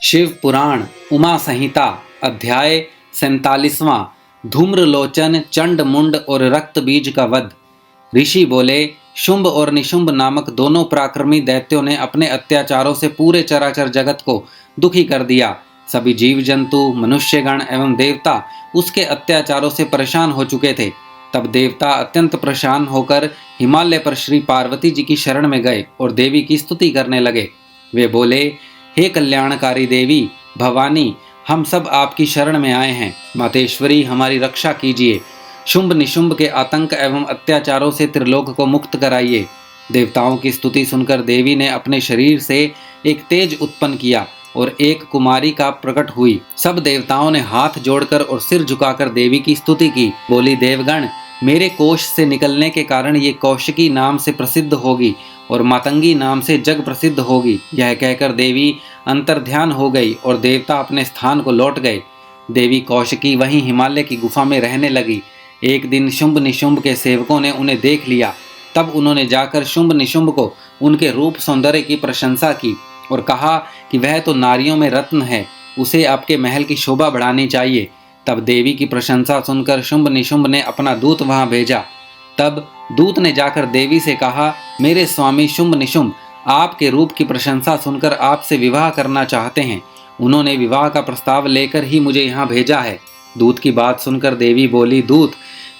शिव पुराण उमा संहिता अध्याय 47वां धूम्रलोचन चंड मुंड और रक्त बीज का वध। ऋषि बोले, शुंभ और निशुंभ नामक दोनों पराक्रमी दैत्यों ने अपने अत्याचारों से पूरे चराचर जगत को दुखी कर दिया। सभी जीव जंतु, मनुष्यगण एवं देवता उसके अत्याचारों से परेशान हो चुके थे। तब देवता अत्यंत परेशान होकर हिमालय पर श्री पार्वती जी की शरण में गए और देवी की स्तुति करने लगे। वे बोले, हे कल्याणकारी देवी भवानी, हम सब आपकी शरण में आए हैं। मातेश्वरी, हमारी रक्षा कीजिए। शुंभ निशुंभ के आतंक एवं अत्याचारों से त्रिलोक को मुक्त कराइए। देवताओं की स्तुति सुनकर देवी ने अपने शरीर से एक तेज उत्पन्न किया और एक कुमारी का प्रकट हुई। सब देवताओं ने हाथ जोड़कर और सिर झुकाकर देवी की स्तुति की। बोली, देवगण, मेरे कोश से निकलने के कारण ये कौशिकी नाम से प्रसिद्ध होगी और मातंगी नाम से जग प्रसिद्ध होगी। यह कहकर देवी अंतर्ध्यान हो गई और देवता अपने स्थान को लौट गए। देवी कौशिकी वहीं हिमालय की गुफा में रहने लगी। एक दिन शुंभ निशुंभ के सेवकों ने उन्हें देख लिया। तब उन्होंने जाकर शुंभ निशुंभ को उनके रूप सौंदर्य की प्रशंसा की और कहा कि वह तो नारियों में रत्न है, उसे आपके महल की शोभा बढ़ानी चाहिए। तब देवी की प्रशंसा सुनकर शुंभ निशुंभ ने अपना दूत वहां भेजा। तब दूत ने जाकर देवी से कहा, मेरे स्वामी शुंभ निशुंभ आपके रूप की प्रशंसा सुनकर आपसे विवाह करना चाहते हैं। उन्होंने विवाह का प्रस्ताव लेकर ही मुझे यहाँ भेजा है। दूत की बात सुनकर देवी बोली, दूत,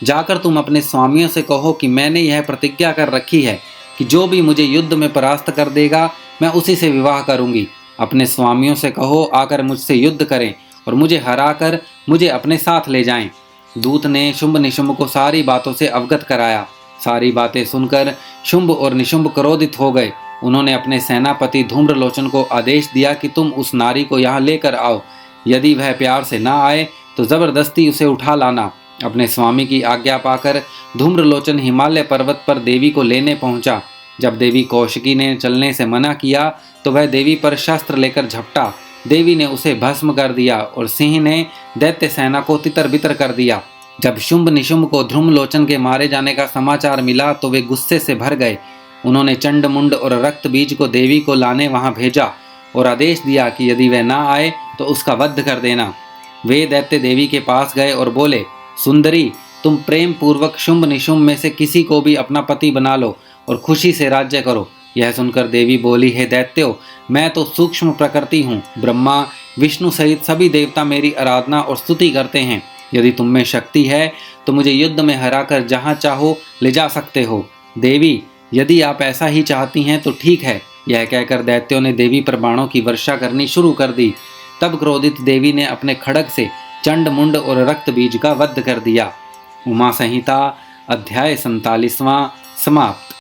जाकर तुम अपने स्वामियों से कहो कि मैंने यह प्रतिज्ञा कर रखी है कि जो भी मुझे युद्ध में परास्त कर देगा मैं उसी से विवाह करूंगी। अपने स्वामियों से कहो आकर मुझसे युद्ध करें और मुझे हराकर मुझे अपने साथ ले जाएं। दूत ने शुंभ निशुंभ को सारी बातों से अवगत कराया। सारी बातें सुनकर शुंभ और निशुंभ क्रोधित हो गए। उन्होंने अपने सेनापति धूम्रलोचन को आदेश दिया कि तुम उस नारी को यहाँ लेकर आओ। यदि वह प्यार से ना आए तो जबरदस्ती उसे उठा लाना। अपने स्वामी की आज्ञा पाकर धूम्रलोचन हिमालय पर्वत पर देवी को लेने पहुंचा। जब देवी कौशिकी ने चलने से मना किया तो वह देवी पर शस्त्र लेकर झपटा। देवी ने उसे भस्म कर दिया और सिंह ने दैत्य सेना को तितर बितर कर दिया। जब शुंभ निशुंभ को धूम्रलोचन के मारे जाने का समाचार मिला तो वे गुस्से से भर गए। उन्होंने चंड मुंड और रक्त बीज को देवी को लाने वहां भेजा और आदेश दिया कि यदि वह ना आए तो उसका वध कर देना। वे दैत्य देवी के पास गए और बोले, सुंदरी, तुम प्रेम पूर्वक शुंभ निशुंभ में से किसी को भी अपना पति बना लो और खुशी से राज्य करो। यह सुनकर देवी बोली, हे दैत्यों, मैं तो सूक्ष्म प्रकृति हूँ। ब्रह्मा, विष्णु सहित सभी देवता मेरी आराधना और स्तुति करते हैं। यदि तुम में शक्ति है तो मुझे युद्ध में हराकर जहाँ चाहो ले जा सकते हो। देवी, यदि आप ऐसा ही चाहती हैं तो ठीक है। यह कहकर दैत्यों ने देवी पर बाणों की वर्षा करनी शुरू कर दी। तब क्रोधित देवी ने अपने खड्ग से चंड मुंड और रक्त बीज का वध कर दिया। उमा संहिता अध्याय 47वां समाप्त।